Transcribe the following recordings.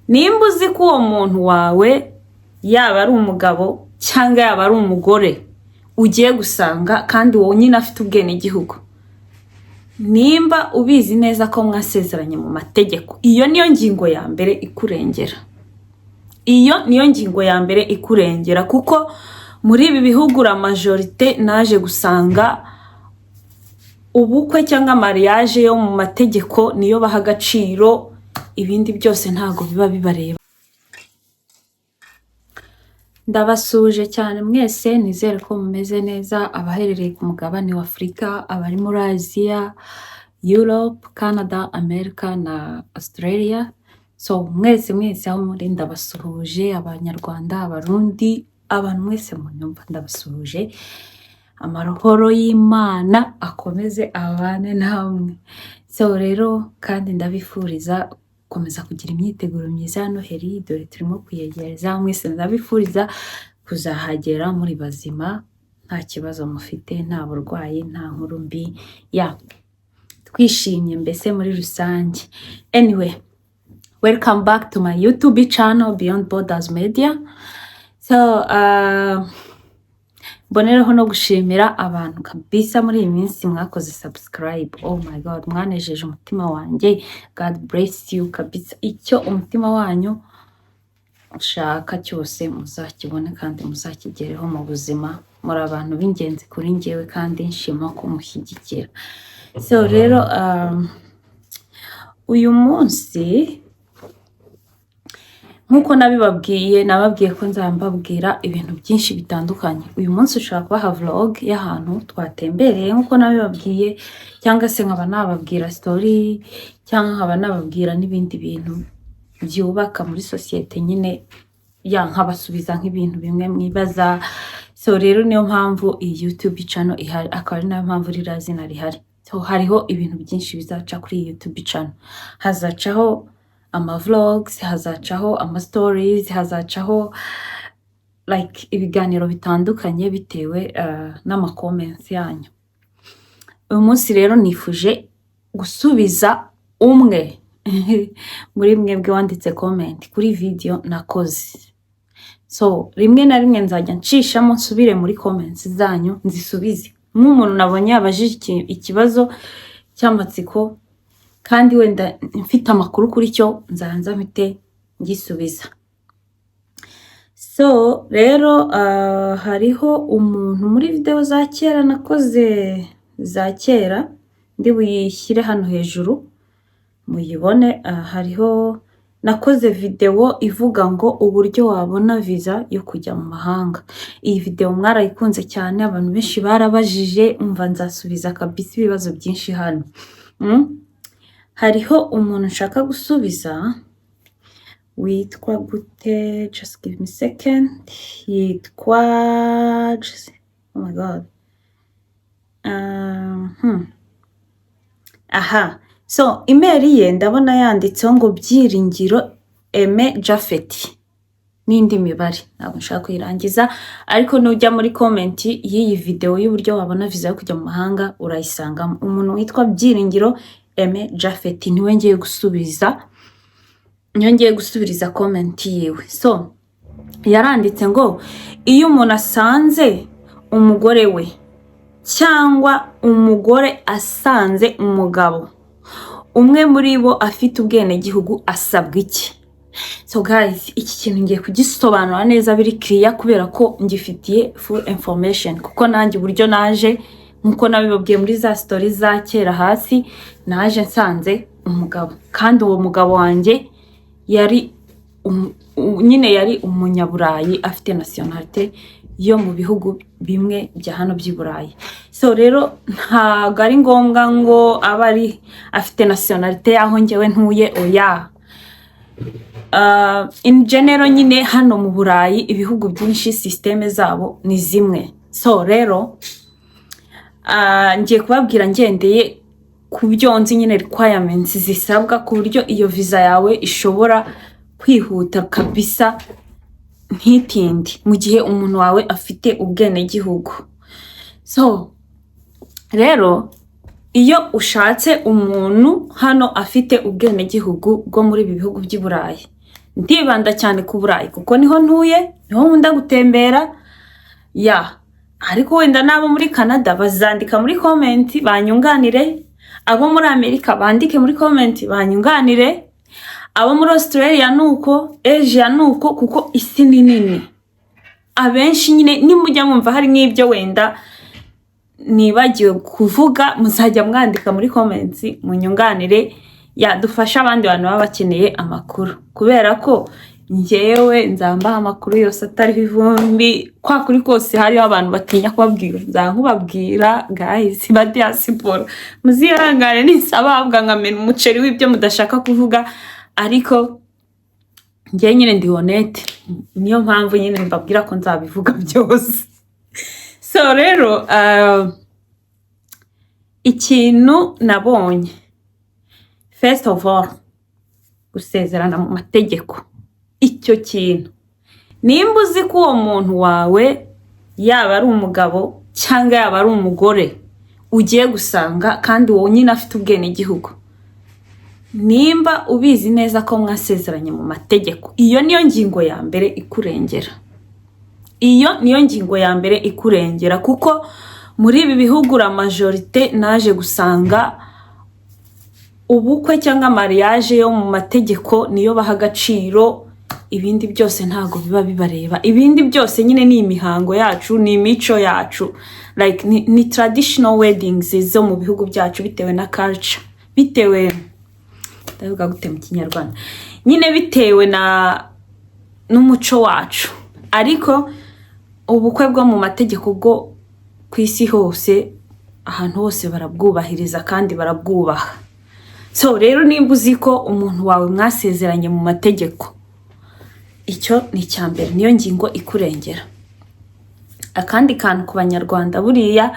nimba uzi ko uwo muntu wawe yaba ari umugabo cyangwa yaba ari umugore ugiye gusanga kandi wowe nyine afite ubwenegihugu, nimba ubizi neza ko mwasezeranye mu mategeko, iyo niyo ngingo ya mbere ikurengera. Iyo niyo ngingo ya mbere ikurengera, kuko muri ibi bihugu la majorite naje gusanga ubukwe cyangwa mariage yo mu mategeko niyo baha agaciro, ibindi byose ntago biba bibareba. Ndabasuje cyane mwese, nizere ko mumeze neza, abaherereye ku mugabane wa Afurika, abari muri Aziya, Europe, Canada, America na Australia. So mwese aho muri ndabasuhuje, abanyarwanda, abarundi, abantu mwese munyumva ndabasuhuje. Amahoro y'Imana akomeze abane namwe. So rero kandi ndabifuriza komeza kugira imyiteguro myiza ya Noheli, dore turimo kuyegereza. Mwese ndabifuriza kuzahagera muri bazima, nta kibazo mufite, nta burwayi, nta nkuru mbi, twishimye mbese muri rusange. Anyway, welcome back to my YouTube channel Beyond Borders Media. So mbonereho no gushimira abantu kabisa muri iyi minsi mwakoze subscribe. Oh my god, mwanejeje umutima wanjye. God bless you kabisa. Icyo umutima wanyu ushaka cyose muzakibone kandi muzakigereho mu buzima. Muri abantu b'ingenzi kuri njyewe kandi nshima ko mushyigikira. So rero uyu munsi nkuko nababwiye ko nzambabwira ibintu byinshi bitandukanye. Uyu munsi ushaka kubaha vlog y'ahantu twatembereye nkuko nabibabwiye, cyangwa se nkaba nababwira story, cyangwa nkaba nababwira n'ibindi bintu byubaka muri societe nyine, nkabasubiza nk'ibintu bimwe mwibaza. So rero niyo mpamvu iyi YouTube channel ihari, akaba ari nayo mpamvu ririya zina rihari. So hariho ibintu byinshi bizaca kuri iyi YouTube channel. Hazacaho ama vlogs, hazacaho ama stories, hazacaho like ibiganiro bitandukanye bitewe n'ama comments yanyu. Uyu munsi rero nifuje gusubiza umwe muri mwebwe wanditse comment kuri video nakoze. So rimwe na rimwe nzajya nshishamo nsubire muri comments zanyu nzisubize. Nk'umuntu nabonye abajije ikibazo cy'amatsiko kandi wenda mfite amakuru kuri cyo, nzanza mpite ngisubiza. So rero hariho umuntu muri video za kera nakoze, za kera, ndi buyishyire hano hejuru muyibone. Hariho nakoze video ivuga ngo uburyo wabona visa yo kujya mu mahanga. Iyi video mwarayikunze cyane, abantu benshi barabajije, umva nzasubiza kabisa ibibazo byinshi hano. Hariho umuntu nshaka gusubiza witwa gute, just give me a second, yitwa oh my god, so email ye ndabona yanditseho ngo Byiringiro Aime Japhet n'indi mibare, ntabwo nshaka kuyirangiza, ariko nujya muri comment y'iyi video y'uburyo wabona visa yo kujya mu mahanga urayisangamo. Umuntu witwa Byiringiro Aime Japhet niwe ngiye gusubiriza comment yiwe. So yaranditse ngo iyo umuntu asanze umugore we cyangwa umugore asanze umugabo umwe muri bo afite ubwenegihugu asabwa iki? So guys, iki kintu ngiye kugisobanura neza biri clear kubera ko ngifitiye full information, kuko nanjye uburyo naje nkuko nabibabwiye muri za story za kera hasi, naje nsanze umugabo kandi uwo mugabo wanjye yari yari umunyaburayi afite nationalite yo mu bihugu bimwe bya hano by'Iburayi. So rero ntago ari ngombwa ngo abari afite nationalite yaho njyewe ntuye, oya. In general nyine hano mu Burayi ibihugu byinshi systeme zabo ni zimwe. So rero ngiye kubabwira ngendeye ku byo nzi nyine requirements zisabwa ku buryo iyo visa yawe ishobora kwihuta kabisa ntitindi mu gihe umuntu wawe afite ubwenegihugu. So rero iyo ushatse umuntu hano afite ubwenegihugu bwo muri ibi bihugu by'Iburayi, ndibanda cyane ku Burayi kuko niho ntuye, niho nkunda gutembera. Ariko wenda nabo muri Canada bazandika muri comment banyunganire, abo muri Amerika bandike muri comment banyunganire, abo muri Australia nuko, Asia nuko, kuko isi ni nini. Abenshi nyine nimujya mwumva hari nk'ibyo wenda nibagiwe kuvuga, muzajya mwandika muri comments munyunganire, dufasha abandi bantu baba bakeneye amakuru, kubera ko njyewe nzambaha amakuru yose atari ivumbi. Kwa kuri kose hariho abantu batinya kubabwira, nzankubabwira guys ba diaspora, muzihangane nisababwa nkamena umuceri w'ibyo mudashaka kuvuga, ariko njye nyine ndi honete, niyo mpamvu nyine mbabwira ko nzabivuga byose. So rero ikintu nabonye, first of all, gusezerana mu mategeko. Icyo kintu nimba uzi ko uwo muntu wawe yaba ari umugabo cyangwa yaba ari umugore ugiye gusanga kandi wowe nyine afite ubwene igihugu, nimba ubizi neza ko mwasezeranye mu mategeko, iyo niyo ngingo ya mbere ikurengera. Iyo niyo ngingo ya mbere ikurengera, kuko muri ibi bihugu la majorite naje gusanga ubukwe cyangwa mariage yo mu mategeko niyo baha agaciro, ibindi byose ntago biba bibareba. Ibindi byose nyine ni imihango yacu, ni imico yacu, like ni traditional weddings zo mu bihugu byacu, bitewe na culture, bitewe ndavuga gute mu Kinyarwanda, nyine bitewe n'umuco wacu. Ariko ubukwe bwo mu mategeko bwo ku isi hose, ahantu hose barabwubahiriza kandi barabwubaha. So rero nimba uzi ko umuntu wawe mwasezeranye mu mategeko, icyo ni icyambere, niyo ngingo ikurengera. Akandi kantu ku Banyarwanda, buriya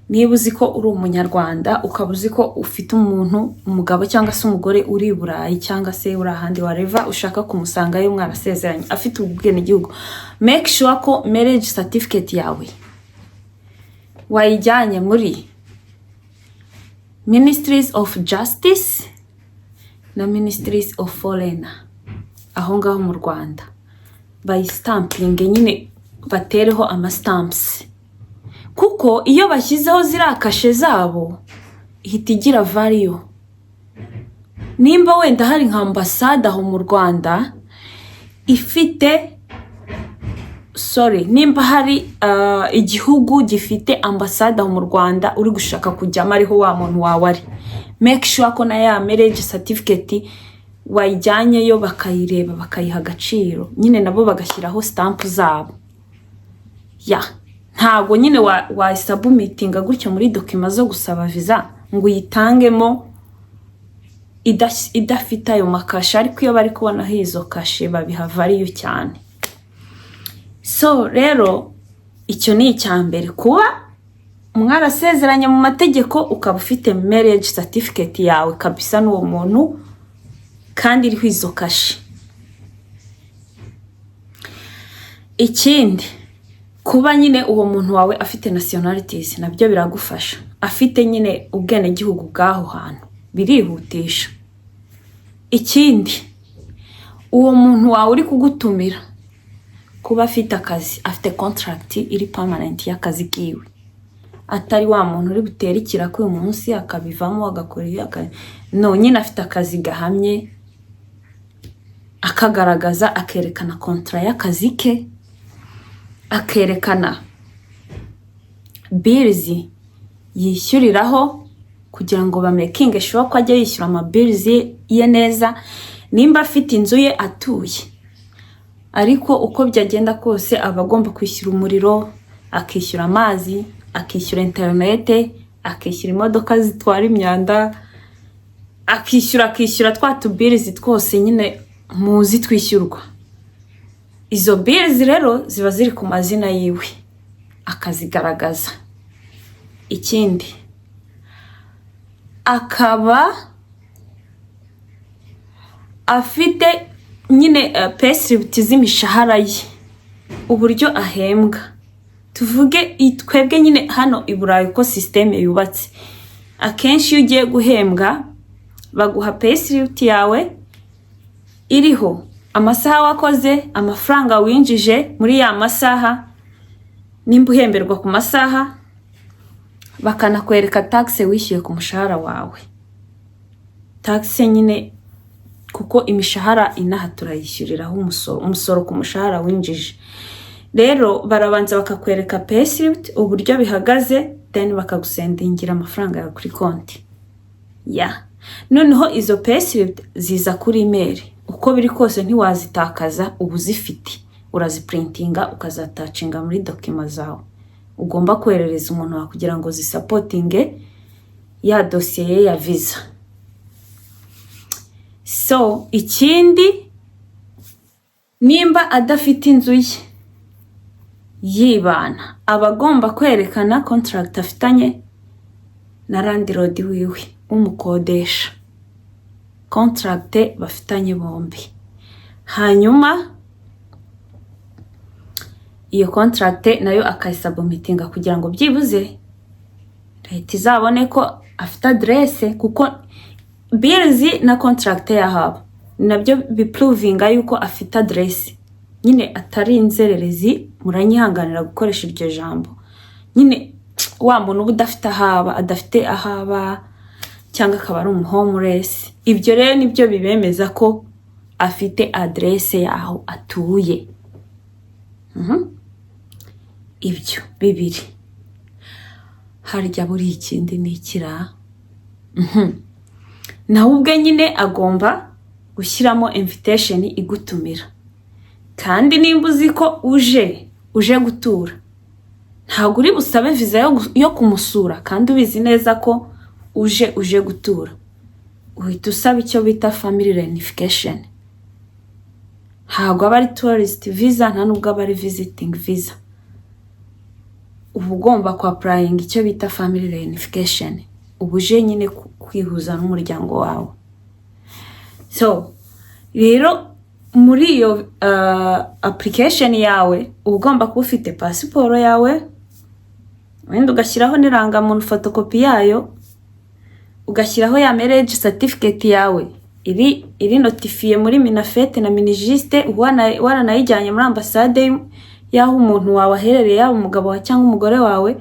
niba uzi ko uri umunyarwanda ukaba uzi ko ufite umuntu, umugabo cyangwa se umugore uri Burayi cyangwa se uri ahandi whatever, ushaka kumusangayo mwarasezeranye afite ubwene gihugu, make sure ko marriage certificate yawe wayijyanye muri Ministries of Justice na Ministries of Foreign aho ngaho mu Rwanda, bayistampinge nyine batereho amastamps, kuko iyo bashyizeho zirakashe zabo ihita igira value. Nimba wenda hari nka ambasade aho mu Rwanda ifite nimba hari igihugu gifite ambasade aho mu Rwanda uri gushaka kujyamo ariho wa muntu wawe ari, make sure ko na ya marriage certificate wayijyanyeyo bakayireba bakayiha agaciro, nyine nabo bagashyiraho stamp zabo. Ntago nyine wayisabumitinga gutyo muri document zo gusaba visa ngo uyitangemo idafite ayo makashe, ariko iyo bari kubona hizo kashe babiha value cyane. So rero icyo ni icyambere, kuba mwarasezeranye mu mategeko ukaba ufite marriage certificate yawe kabisa n'uwo muntu kandi iriho izo kashe. Ikindi, kuba nyine uwo muntu wawe afite nationalities nabyo biragufasha, afite nyine ubwene gihugu bwaho hantu, birihutisha. Ikindi, uwo muntu wawe uri kugutumira kuba afite akazi, afite contract iri permanent y'akazi kiwe, atari wa muntu uri gutera ikirako uyu munsi akabivamo agakora no, nyine afite akazi gahamye, akagaragaza, akerekana contract y'akazi ke, akerekana bills yishyuriraho kugira ngo bamakinge sure ko ajya yishyura ama bills ye neza. Nimba afite inzu ye atuye, ariko uko byagenda kose aba agomba kwishyura umuriro, akishyura amazi, akishyura internet, akishyura imodoka zitwara imyanda, akishyura twa bills twose nyine muzi twishyurwa. Izo bills rero ziba ziri ku mazina yiwe, akazigaragaza. Ikindi, akaba afite nyine payslip z'imishahara ye, uburyo ahembwa. Tuvuge twebwe nyine hano i Burayi ko system yubatse, akenshi iyo ugiye guhembwa baguha payslip yawe iriho amasaha wakoze, amafaranga winjije muri ya masaha, nimba uhemberwa ku masaha, bakanakwereka taxe wishyuye ku mushahara wawe. Taxe nyine kuko imishahara inaha turayishyuriraho umusoro ku mushahara winjije. Rero barabanza bakakwereka payslip uburyo bihagaze, then bakagusendingira amafaranga yawe kuri konti. Noneho izo payslip ziza kuri email. Uko biri kose ntiwazitakaza, ubu zifite. Uraziprintinga ukazatacinga muri document zawe. Ugomba kwerereza umuntu wa kugira ngo zisupportinge ya dossier ya visa. So, ikindi nimba adafite inzu ye yibana, abagomba kwerekana contract afitanye na landlord wiwe umukodesha. Contract bafitanye bombi. Hanyuma iyo contract nayo akayisubmitinga kugira ngo byibuze leta izabone ko afite adresse, kuko bills na contract yahaba nabyo biprovinga yuko afite adresse. Nyine atari inzererezi, muranyihanganira gukoresha iryo jambo. Nyine wa muntu udafite ahaba, adafite ahaba, cyangwa akaba ari homeless. Ibyo rero nibyo bibemeza ko afite adresse yaho atuye. Ibyo bibiri. Harya buri ikindi ni ikira. Nawe ubwe nyine agomba gushyiramo invitation igutumira. Kandi nimba uzi ko uje gutura, ntabwo uri busabe visa yo kumusura kandi ubizi neza ko uje gutura. Uhita usaba icyo bita family reunification. Ntabwo aba ari tourist visa, nta nubwo aba ari visiting visa. Uba ugomba applying icyo bita family reunification. Ubuje nyine kwihuza n'umuryango wawe. So, rero muri iyo application yawe ugomba kuba ufite passport yawe, wenda ugashyiraho n'irangamuntu photocopy yayo, ugashyiraho ya marriage certificate yawe iri notifiye muri Minafete na Minijiste, waranayijyanye muri ambassade yaho umuntu wawe aherereye, yaba umugabo wawe cyangwa umugore wawe,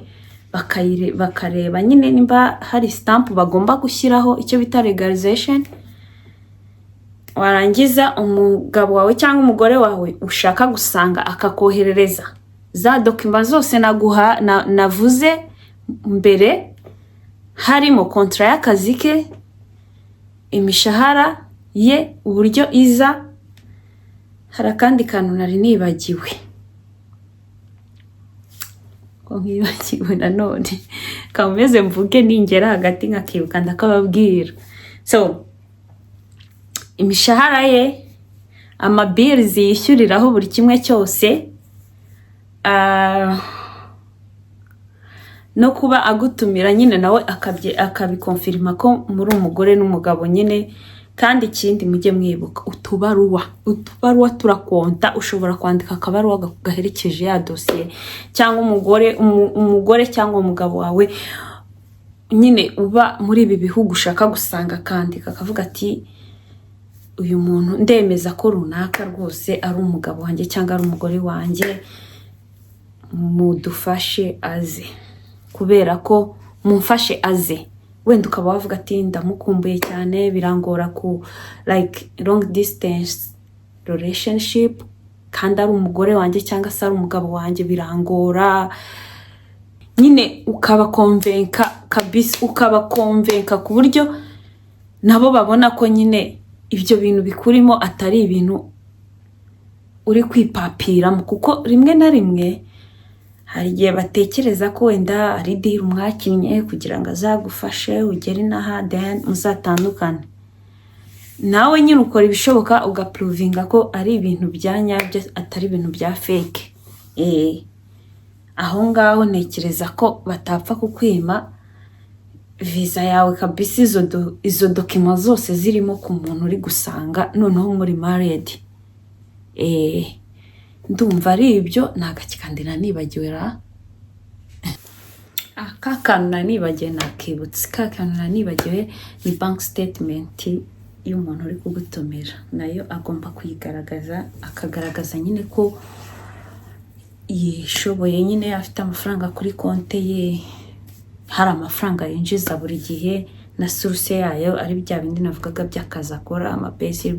bakareba nyine nimba hari stamp bagomba gushyiraho icyo bita legalization. Warangiza umugabo wawe cyangwa umugore wawe ushaka gusanga akakoherereza za document zose navuze mbere, harimo kontra y'akazi ke, imishahara ye, uburyo iza. Hari kandi kantu nari nibagiwe ko nkibagiwe nanone, kameze mvuge ningera hagati nkakibuka ndakababwira. So, imishahara ye, amabills yishyuriraho buri kimwe cyose, no kuba agutumira nyine nawe akabikonfirma ko muri umugore n'umugabo nyine. Kandi ikindi mujye mwibuka utubaruwa turakonta. Ushobora kwandika akabaruwa gaherekeje ya dossier, cyangwa umugore cyangwa umugabo wawe nyine uba muri ibi bihugu ushaka gusanga, kandi kakavuga ati uyu muntu ndemeza ko runaka rwose ari umugabo wanjye cyangwa ari umugore wanjye, mudufashe aze, kubera ko mumfashe aze. Wenda ukaba wavuga ati ndamukumbuye cyane, birangora ku like long distance relationship, kandi ari umugore wanjye cyangwa se ari umugabo wanjye, birangora nyine. Ukabakonvenka kabisa, ukabakonvenka ku buryo nabo babona ko nyine ibyo bintu bikurimo atari ibintu uri kwipapiramo. Kuko rimwe na rimwe hari igihe batekereza ko wenda ari deal mwakinnye kugira ngo azagufashe ugere naha, then muzatandukane. Nawe nyine ukora ibishoboka ugaprovinga ko ari ibintu bya nyabyo, atari ibintu bya fake. Aho ngaho ntekereza ko batapfa kukwima visa yawe kabisa, izo document zose zirimo ku muntu uri gusanga, noneho muri married. Ndumva ari ibyo, nagakikandi nanibagiwe ra. Kakantu nanibagiwe nakibutse, kakantu nanibagiwe ni bank statement iyo umuntu uri kugutumira nayo agomba kuyigaragaza, akagaragaza nyine ko yishoboye, nyine afite amafaranga kuri konte ye, hari amafaranga yinjiza buri gihe na source yayo, ari bya bindi navugaga by'akazi akora, amapesi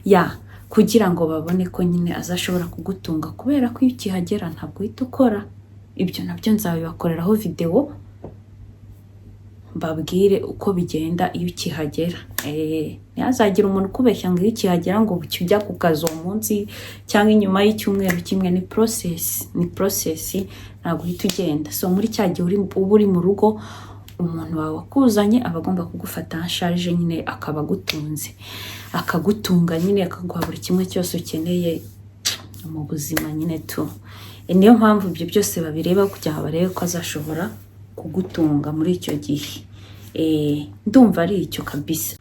ya, kugira ngo babone ko nyine azashobora kugutunga, kubera ko iyo ukihagera ntabwo uhita ukora. Ibyo nabyo nzabibakoreraho video mbabwire uko bigenda iyo ukihagera. Ntihazagira umuntu ukubeshya ngo iyo ukihagera ngo ukijya ku kazi uwo munsi cyangwa inyuma y'icyumweru kimwe. Ni process ntabwo uhita ugenda. So muri cya gihe uba uri mu rugo, umuntu wawe wakuzanye aba agomba kugufata ansharije nyine, akaba agutunze, akagutunga nyine, akaguha buri kimwe cyose ukeneye mu buzima nyine tu. Niyo mpamvu ibyo byose babireba kugira ngo barebe ko azashobora kugutunga muri icyo gihe. Ndumva ari icyo kabisa.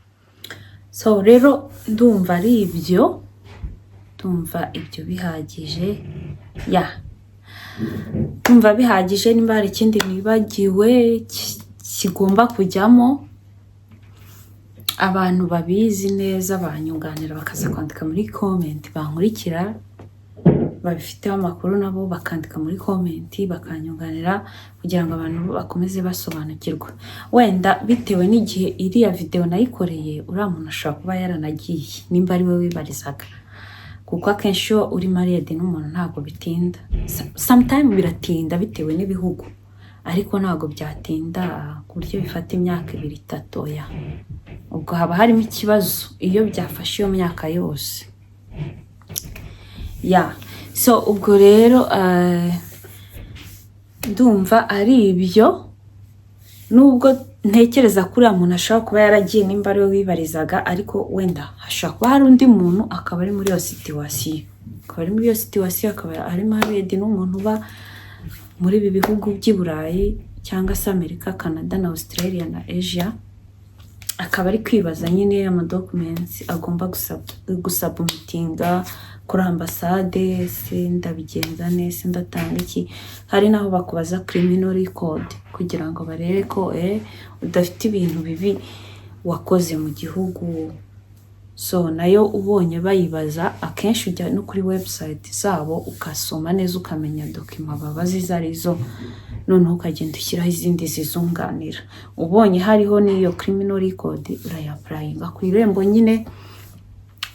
So rero ndumva ari ibyo, ndumva ibyo bihagije ya, ndumva bihagije. Nimba hari ikindi nibagiwe kigomba kujyamo, abantu babizi neza banyunganira bakaza kwandika muri comment, bankurikira babifiteho amakuru nabo bakandika muri comment bakanyunganira kugira ngo abantu bakomeze basobanukirwa. Wenda bitewe n'igihe iriya video nayikoreye, uriya muntu ashobora kuba yaranagiye, nimba ari we wibarizaga, kuko akenshi iyo uri married n'umuntu ntabwo bitinda. Sometimes biratinda bitewe n'ibihugu, ariko ntabwo byatinda ku buryo bifata imyaka 2-3 ya. Ubwo haba harimo ikibazo iyo byafashe iyo myaka yose ya. So ubwo rero ndumva ari ibyo, nubwo ntekereza kuri uriya muntu ashobora kuba yaragiye nimba ari we wibarizaga, ariko wenda hashobora kuba hari undi muntu akaba ari muri iyo situation, akaba ari married n'umuntu uba muri ibi bihugu by'i Burayi cyangwa se Amerika, Canada na Australia na Asia, akaba ari kwibaza nyine ama documents agomba gusabumitinga kuri ambasade, se ndabigenza neza, ndatanga iki. Hari naho bakubaza criminal record kugira ngo barebe ko udafite ibintu bibi wakoze mu gihugu. So nayo ubonye bayibaza, akenshi ujya no kuri website zabo ukasoma neza ukamenya document babaza izo arizo, noneho ukagenda ushyiraho izindi zizunganira. Ubonye hariho n'iyo criminal record urayapplyinga ku irembo nyine,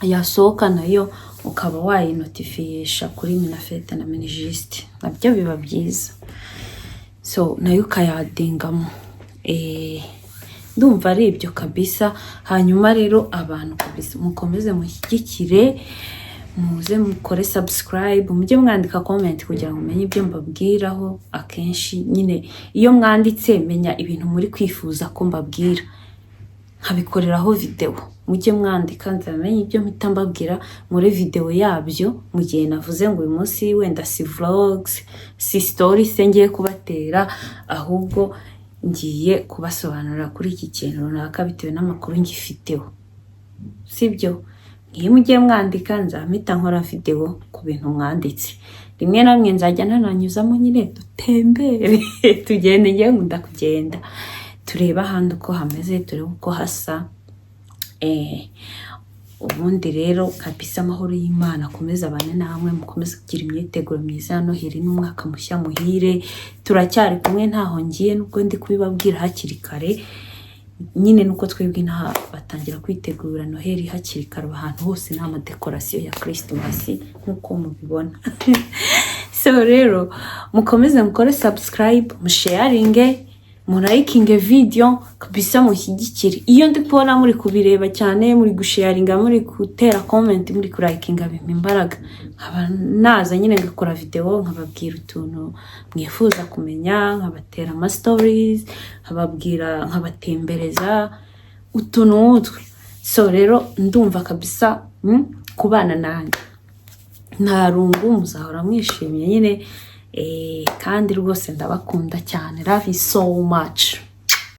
yasohoka nayo ukaba wayinotifisha kuri Minafete na Minijust, nabyo biba byiza. So nayo ukayadingamo. Ndumva ari ibyo kabisa. Hanyuma rero abantu kabisa mukomeze mushyigikire, muze mukore subscribe, mujye mwandika comment kugira ngo umenye ibyo mbabwiraho. Akenshi nyine iyo mwanditse menya ibintu muri kwifuza ko mbabwira, nkabikoreraho video. Mujye mwandika nzamenye ibyo mpita mbabwira muri video yabyo, mu gihe navuze ngo uyu munsi wenda si vlogs, si stories ngiye kubatera, ahubwo ngiye kubasobanurira kuri iki kintu runaka bitewe n'amakuru ngifiteho, sibyo? Iyo mugiye mwandika nzamita nkora video ku bintu mwanditse. Rimwe na rimwe nzajya nananyuzamo nyine dutembere tugende, ngiye nkunda kugenda tureba ahandi uko hameze, tureba uko hasa. Ubundi rero kabisa amahoro y'Imana akomeza abane namwe, mukomeze kugira imyiteguro myiza ya Noheli n'umwaka mushya muhire. Turacyari kumwe ntaho ngiye, nubwo ndi kubibabwira hakiri kare nyine, nuko twebwe nta batangira kwitegura Noheli hakiri kare. Ahantu hose ni amadekorasiyo ya Christmas nkuko mubibona. So rero mukomeze mukore subscribe, musharinge, murayikinge video kabisa, mushyigikire. Iyo ndi kubona muri kubireba cyane, muri gusharinga, muri gutera comment, muri kurayikinga, bimpa imbaraga. Nkaba naza nyine ngakora video nkababwira utuntu mwifuza kumenya, nkabatera ama stories, nkababwira, nkabatembereza utuntu utwe. So rero ndumva kabisa kubana nanjye nta rungu, muzahora mwishimye nyine. Kandi rwose ndabakunda cyane. Love you so much.